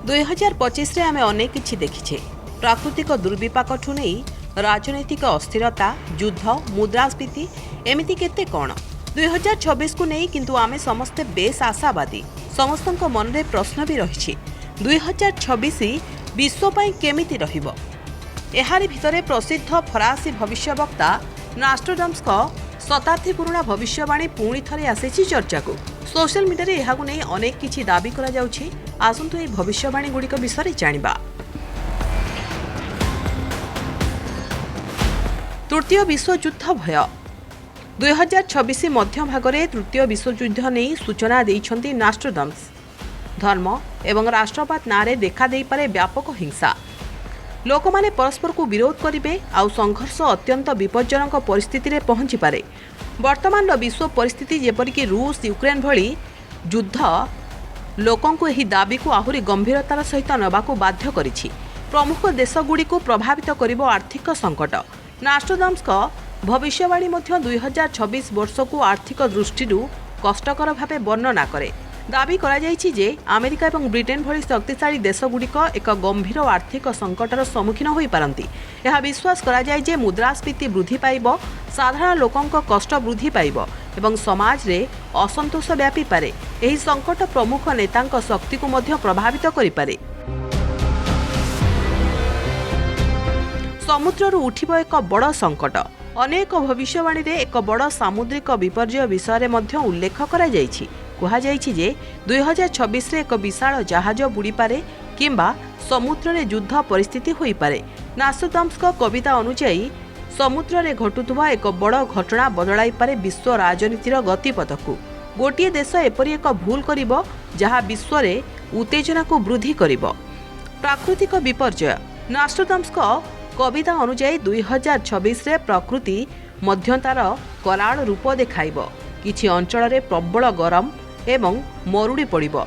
2025 आम अनेक किछि देखिछे। प्राकृतिक दुर्विपाकठू नहीं राजनैतिक अस्थिरता, युद्ध, मुद्रास्फीति एमिति केते कौन 2026 को नहीं किंतु आमे समस्ते बेस आशावादी। समस्तक मन में प्रश्न भी रही 2026 विश्व पई केमिति रहिबो। एहारी भितरे प्रसिद्ध फरासी भविष्यवक्ता नास्ट्रोडाम्स शताब्दी पुराणा भविष्यवाणी पुणी थरे आसीछि चर्चा को। सोशल मीडिया रे एहाकु नै अनेक किछि दाबी करा जाउछि। आसंतु ए भविष्यवाणी गुड़िक विषय जानिबा। तृतीय विश्वयुद्ध भय 2026 मध्य भागरे तृतीय विश्वयुद्ध नहीं सूचना देइछन्ति नास्ट्रोडाम्स। धर्म एवं राष्ट्रवाद नारे देखा देई पारे व्यापक हिंसा। लोक माने परस्पर को विरोध करिवे आउ संघर्ष अत्यंत विपज्जनक परिस्थिति रे पहुंची पारे। वर्तमान विश्व परिस्थिति जेपरिक रूस यूक्रेन भली युद्ध लोकों को यही दाबी को आहुरी गंभीरतार सहित नबाकू बाध्य करिछि। प्रमुख देशगुड़ी को प्रभावित करिबो आर्थिक संकट। नास्ट्रोडाम्स भविष्यवाणी मध्य 2026 वर्ष को आर्थिक दृष्टि कष्टकर भावे वर्णना करे। दाबी करा जायछि जे अमेरिका और ब्रिटेन भली शक्तिशाली देशगुड़िक एक गंभीर आर्थिक संकटर सम्मुखीन होई पारंती। यह विश्वास करा जाय जे मुद्रास्फीति वृद्धि पाइबो, साधारण लोकंक कष्ट वृद्धि पाइबो एवं समाज रे असंतोष व्यापी पारे। एही संकट प्रमुख नेतांक शक्ति को मध्य प्रभावित करि पारे। समुद्रରୁ उठिबो एक बड़ संकट। अनेक भविष्यवाणी रे एक बड़ सामुद्रिक विपर्यय विषय मध्य उल्लेख करा जायछि। कहा जायछि जे 2026 रे एक विशाल जहाज बुड़ी पारे किंबा समुद्र रे युद्ध परिस्थिति होई पारे। नास्ट्रोडाम्स कविता अनुसार समुद्र रे घटुथुवा एक बड़ घटना बदलाई पारे विश्व राजनीतिर गतिपथ को। गोटिए देश एपरि एक भूल करिबो जहा विश्व रे उत्तेजना को वृद्धि करिबो। प्राकृतिक विपर्यय नास्ट्रोडाम्स कविता अनुसार 2026 रे प्रकृति मध्यतार कराल रूप देखाइबो। किछि अंचल रे प्रबल गरम एवं मरुड़ी पड़िबो,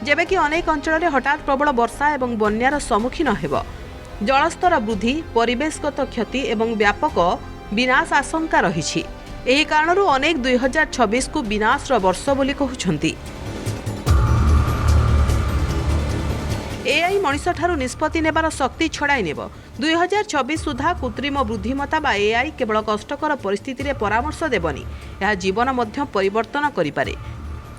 जेबे कि अनेक अंचल रे हठात प्रबल वर्षा एवं बन्यार सम्मुखीन हेबो। जलस्तर वृद्धि, परिवेशगत क्षति एवं व्यापक विनाश आशंका रहिछि। एही कारणरू अनेक 2026 को विनाशर वर्ष बोली कहउछन्ति। एआई मनिष ठारू निष्पत्ति नेबार शक्ति छड़ाई नेब। 2026 सुधा कृत्रिम बुद्धिमत्ता बा एआई केवल कष्टकर परिस्थिति रे परामर्श देबनी, यह जीवन मध्य परिवर्तन करिपारे।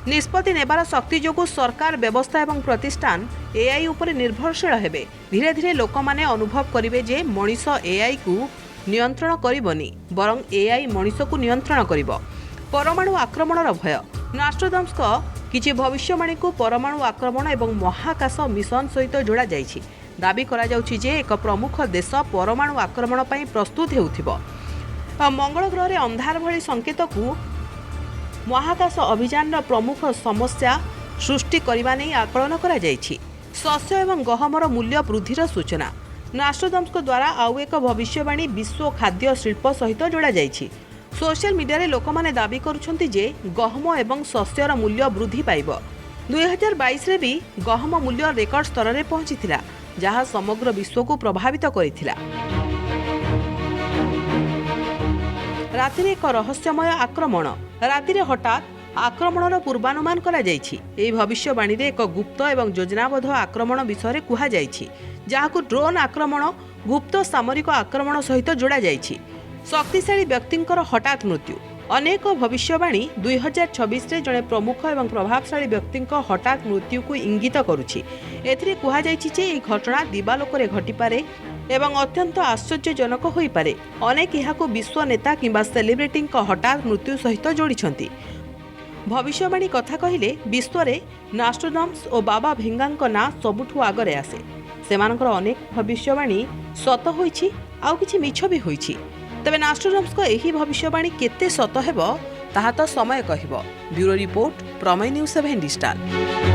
निष्पत्ति नेबार शक्ति जोगु सरकार, व्यवस्था एवं प्रतिष्ठान एआई उपरे निर्भरशील हेबे। धीरे धीरे लोक माने अनुभव करिवे जे मनिष एआई को नियंत्रण करिबनी, बरं एआई मनिष को नियंत्रण करिबो। परमाणु आक्रमणर भय नास्ट्रोडाम्स किछि भविष्यवाणी को परमाणु आक्रमण एवं महाकाश मिशन सहित जोड़ा जाइछि। दाबी करा जाउछि जे एक प्रमुख देश परमाणु आक्रमण पई प्रस्तुत हेउथिबो। मंगल ग्रह रे अंधार भली संकेत को महाकाश अभियान प्रमुख समस्या सृष्टि करबा नै आकलन करा जाइछि। शस्य एवं गहमर मूल्य वृद्धिर सूचना नास्ट्रोडाम्स द्वारा आउ एक भविष्यवाणी विश्व खाद्य शिल्प सहित जोड़ा जाइछि। सोशल मीडिया रे लोक माने दाबी करुछन्ति जे गहम एवं शस्यर मूल्य वृद्धि पाइबो। 2022 रे भी गहम मूल्य रेकर्ड स्तर रे पहुंचीथिला, जहाँ समग्र विश्व को प्रभावित करिथिला। राति रे एक रहस्यमय आक्रमण। राति रे हठात आक्रमणर पूर्वानुमान करा जाइछि। एही भविष्यवाणी रे एक गुप्त एवं योजनाबद्ध आक्रमण विषय कहा जाइछि, जहाकु ड्रोन आक्रमण, गुप्त सामरिक आक्रमण सहित जोड़ा जाइछि। शक्तिशाली व्यक्तिंकर हठात मृत्यु। अनेक भविष्यवाणी 2026 रे जड़े प्रमुख एवं प्रभावशाली व्यक्तिंक हठात मृत्यु को इंगित करुछि। एथिरे कुहा जाइछि जे एही घटना दिवालोकरे घटिपारे एवं अत्यंत आश्चर्यजनक होई पारे। अनेक एहाको विश्व नेता किंबा सेलिब्रिटींक हठात मृत्यु सहित जोड़िछन्ति। भविष्यवाणी कथा कहिले विश्व रे नास्ट्रोडाम्स और बाबा भेंगांक ना सबुठु आगरे आसे। सेमानकर अनेक भविष्यवाणी सत होईछि आउ किछि मिछ भी होईछि। तबे नास्ट्रोडाम्स एही भविष्यवाणी केते सत हेबो ताहा तो समय कहिबो। ब्यूरो रिपोर्ट, प्रमेय न्यूज 7 स्टार।